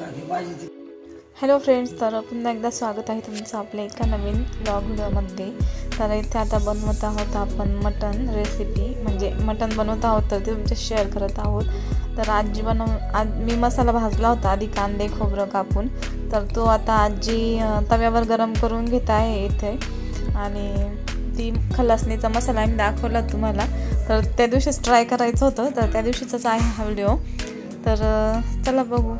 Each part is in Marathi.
हॅलो फ्रेंड्स, तर पुन्हा एकदा स्वागत आहे तुमचं आपल्या एका नवीन ब्लॉग व्हिडिओमध्ये। तर इथे आता बनवत आहोत आपण मटन रेसिपी, म्हणजे मटन बनवत आहोत तर ते तुमच्याशी शेअर करत आहोत। तर आज मी मसाला भाजला होता आधी कांदे खोबरं कापून, तर तो आता आजी तव्यावर गरम करून घेत आहे इथे। आणि ती खलासणीचा मसाला आम्ही दाखवला तुम्हाला, तर त्या दिवशीच ट्राय करायचं होतं, तर त्या दिवशीचाच आहे हा व्हिडिओ। तर चला बघू।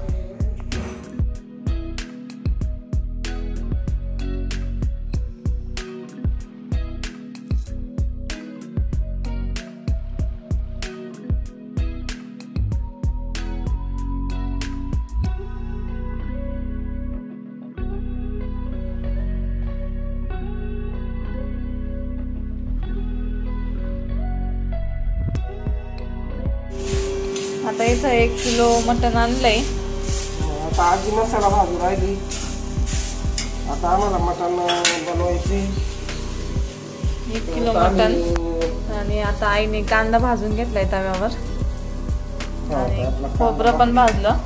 आता इथं 1 किलो मटन आणलंय। आता आजी मसाला भाजून राहिली। आता आम्हाला मटन बनवायचे 1 किलो मटन। आणि आता आईने कांदा भाजून घेतलाय तव्यावर, आणि खोबरं पण भाजलं।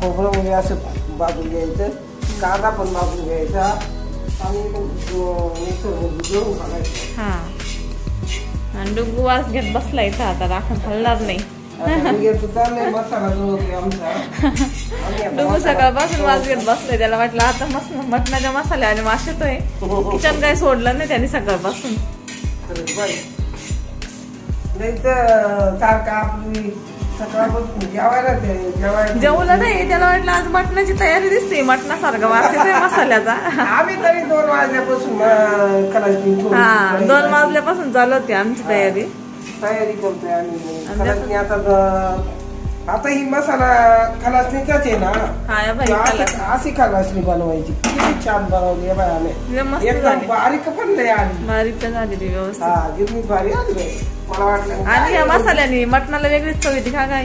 खोबरं म्हणजे असं भाजून घ्यायचं, कांदा पण भाजून घ्यायचा आणि मिक्सरमध्ये जोडून घालायचं। हा, आणि डुगू वास घेत बसला इथं, आता राखण हलणार नाही। डुगू सकाळपासून वास घेत बसले, त्याला वाटलं आता मस्त मटणाच्या मसाल्या आणि वास येतोय। किचन काय सोडलं नाही त्याने सकाळपासून। जेवलं नाही, त्याला वाटलं आज मटणाची तयारी दिसते, मटणासारखा वास येतोय मसाल्याचा। आम्ही तरी 2 वाजल्यापासून 2 वाजल्यापासून चालू होती आमची तयारी करतोय आम्ही। आता ही मसाला खलासणीचाच आहे ना। अशी खलासणी बनवायची, किती छान बनवली आहे बायाने, एकदम बारीक पण नाही आली, बारीक झाली ती व्यवस्थित, भारी आली मला वाटलं। आणि या मसाल्याने मटणाला वेगळीच चव येते का काय?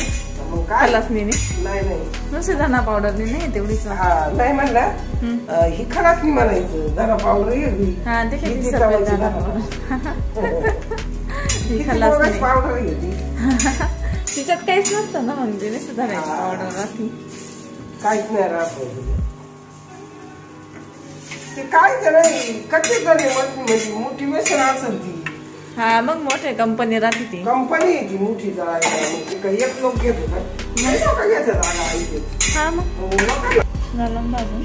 खलासणीने नाही नुसती धना पावडरनी नाही तेवढीच। नाही म्हणलं ही खलासणी म्हणायचं, धना पावडर वेगळी। हा, ते तिच्यात काहीच नसतं ना, म्हणजे नुसतं धन्याची पावडर राहते, काहीच नाही राहत ते। काय नाही कधी म्हणजे मोटिवेशन असेल ती। हा, मग मोठे कंपनी राहते ती, कंपनी ती मोठी जळायला एक लोक घेत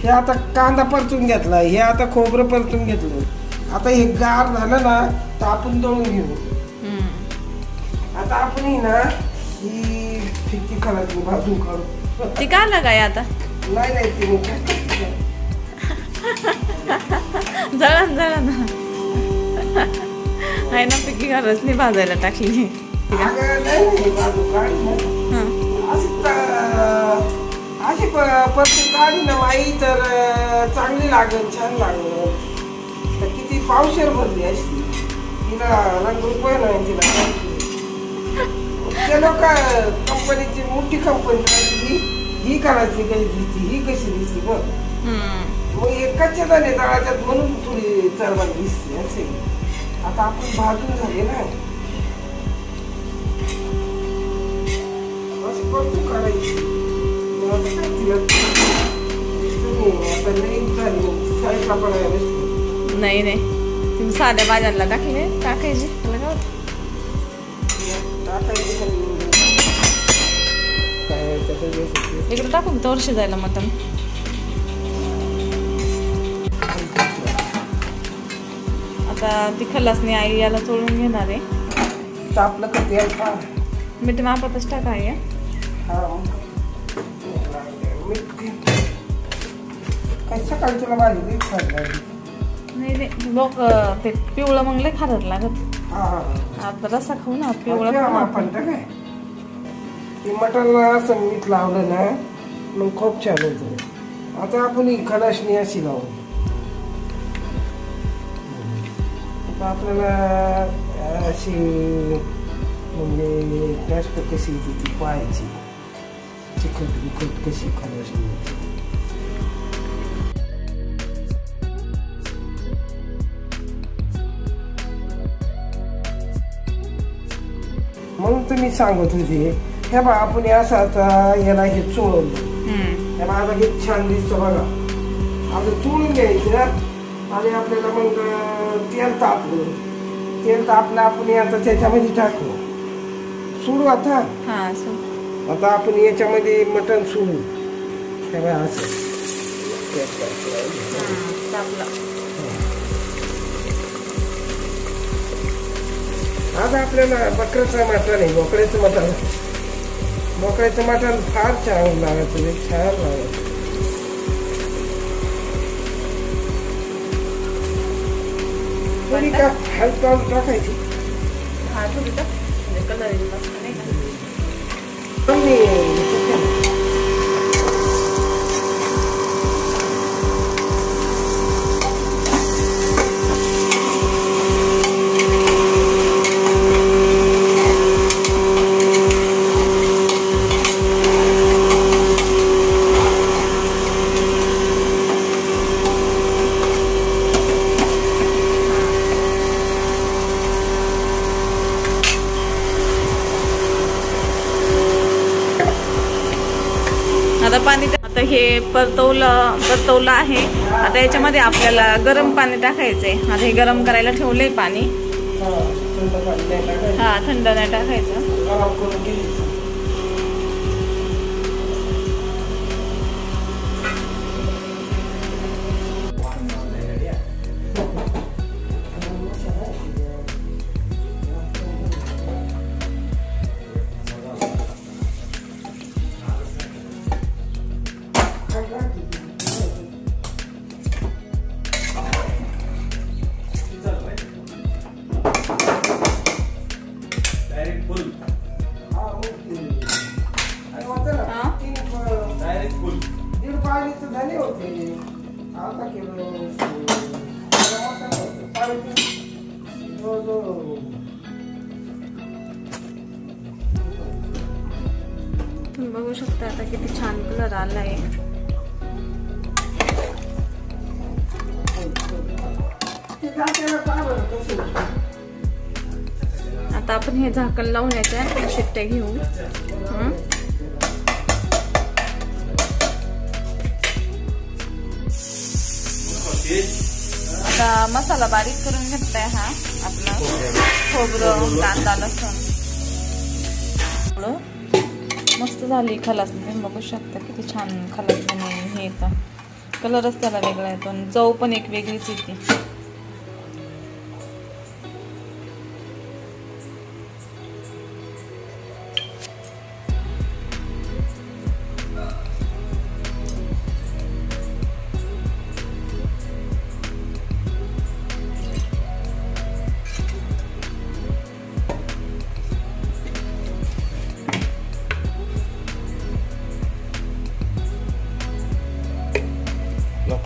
हे। आता कांदा परतून घेतला, हे आता खोबरं परतून घेतलं। आता हे गार झालं ना तर आपण दळून घेऊ। आता आपण ही ना ही फिक्की खलासणी भाजून काढू। ती का लागाय आता? नाही ती जळण आहे ना, फिक्की खलासणी भाजायला टाकली। अशी परतून काढली ना माई तर चांगली लागल, छान लागल। तर किती पावशेर भरली असती तिला, ₹1 नाही तिला। ते लोक कंपनीची मोठी कंपनी ही करायची कशी दिसती, ही कशी दिसती बघ। मग कच्च्या दाणे जळाच्यात म्हणून थोडी चरबट दिसते असे। आता आपण भाजून झाले ना, असं परतून काढायची। नाही तुम्ही साध्या भाज्यांना टाकायची इकडे टाकून तर शिजायला मटन। आता ती खलासणी आई याला चोळून घेणार आहे। आपलं कधी मीठ मापातच टाकाय। काय सकाळी तुला भाजी नाही लोक ते पिवळं मग लय खारट लागत। आता रस्सा खाऊ ना, पिवळं पण काय ते मटन असं मीठ लावलं ना मग खूप छान होतं। आता आपण ही खलासणी अशी लावू। आता आपल्याला अशी म्हणजे टेस्ट कशी येते ती पाहायची, तिखट कशी खलासणी। म्हणून तुम्ही सांगत होते हे बा आपण असं आता याला हे चोळलं त्याला आता किती छान दिसतं बघा. आता चुळून घ्यायचं आणि आपल्याला मग तेल तापलं आपण आता त्याच्यामध्ये टाकू. सोडू आता. आता आपण याच्यामध्ये मटण सोडू. तेव्हा असं आज आपल्याला बकऱ्याचं मटण आहे. बोकड्याचं मटण फार छान लागायचं. छान लागायचं. थोडी का हलका टाकायची. आता हे परतवलं आहे. आता याच्यामध्ये आपल्याला गरम पाणी टाकायचंय. आता हे गरम करायला ठेवलंय पाणी. थंड नाही टाकायचं. तुम्ही बघू शकता आता किती छान कलर आलाय. आता आपण हे झाकण लावून याच्या शिट्ट्या घेऊ. आता मसाला बारीक करून घेतलाय. हा आपला खोबरं, कांदा, लसूण. मस्त झाली खलासणी. तुम्ही बघू शकता किती छान खलासणी हे येतं. कलरच त्याला वेगळा येतो आणि चव पण एक वेगळीच येते.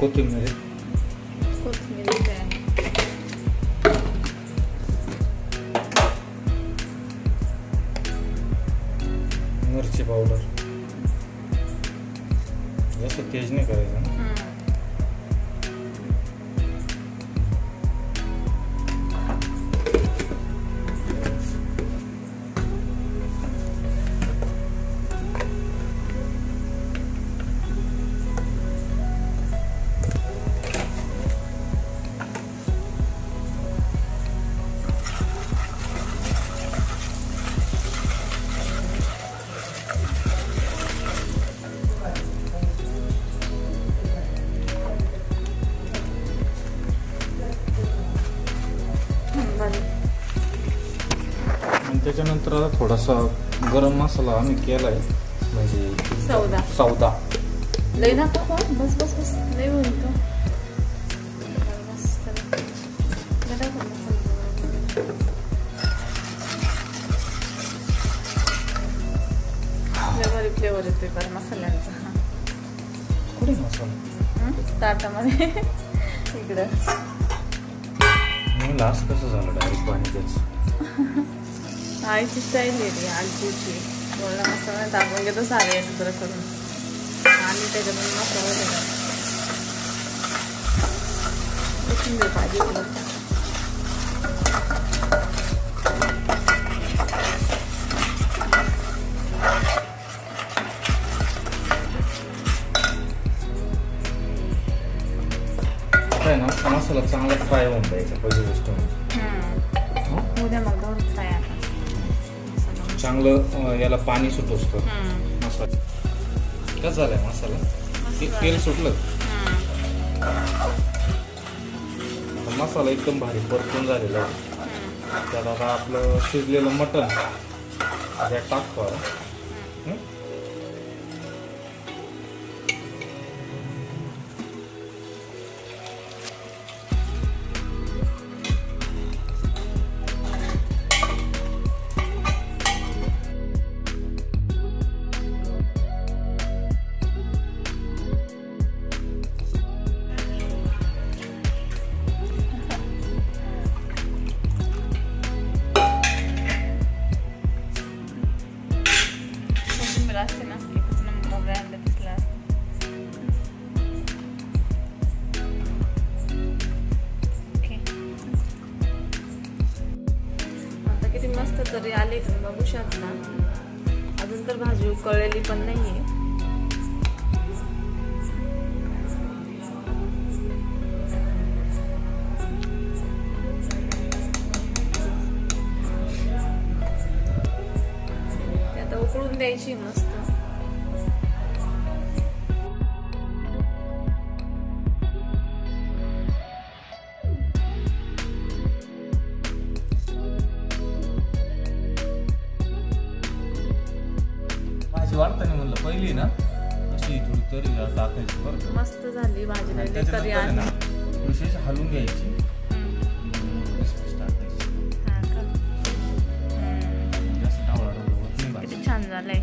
कोथिंबीर मिरची पावडर. जास्त तेज नाही करायचं ना. त्याच्यानंतर आता थोडासा गरम मसाला आम्ही केलाय. म्हणजे सौदा लय ना बस बस बस लय बोलतो. फ्लेवर येतोय पण मसाल्यांचा. कुठे मसाला ताटामध्ये इकडं. लास्ट कसं झालं डायरेक्ट पाणी त्याच. आईची स्टाईल आहे ती आजीची. थोडा मसाला टाकून घेतो सारे एकत्र करून आणि त्याच्यातून मसाला देणार. कोथिंबीर पाहिजे. मसाला चांगला फ्राय होऊन द्यायचा पहिली गोष्ट म्हणजे उद्या मग दोन फ्राय आता चांगलं याला पाणी सुट असतं मसाला. कसं झालाय मसाला? तेल सुटलं. मसाला एकदम भारी परतून झालेला आहे. त्यात आता आपलं शिजलेलं मटण त्यात टाकतो. असते ना एकच नंबर ब्रँड दिसला. आता किती मस्त तरी आले तुम्ही बघू शकता. अजून तर भाजी उकळलेली पण नाहीये. ते आता उकळून द्यायची मस्त. भाजी वाढताना म्हणलं पहिली ना अशी थोडी तरी टाकायची बरं. मस्त झाली भाजी. तरी आणि विशेष हलवून घ्यायची. किती छान झालंय.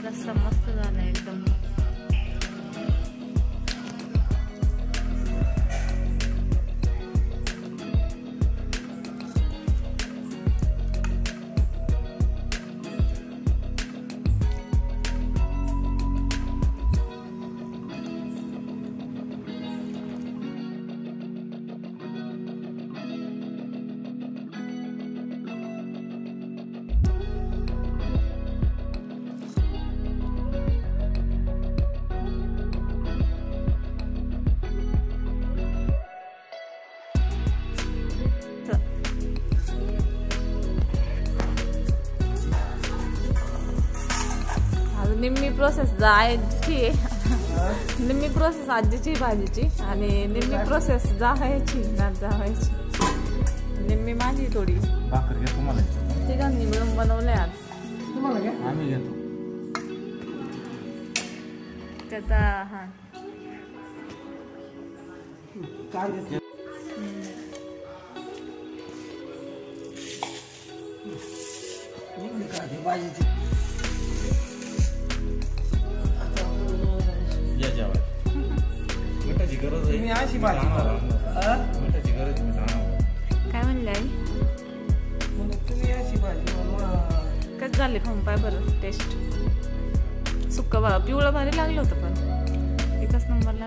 रस्सा मस्त झालाय एकदम. निम्मी प्रोसेस जायची. निम्मी प्रोसेस आजीची भाजीची आणि निम्मी प्रोसेस जावायची ना जावायची. निम्मी माझी थोडी. भाकर घ्या तुम्हाला. तिघांनी मिळून बनवले आज. तुम्हाला घ्या. आम्ही घेतो. त्याचा हा कांदे भाजीची मिठाची गरज आहे. तुम्ही अशी भाजी मिठाची गरज काय म्हणले आई? तुम्ही अशी भाजी कसं झाले खाऊन पाय बरं टेस्ट. सुक्क पिवळं भारी लागलं होतं पण एकच नंबरला.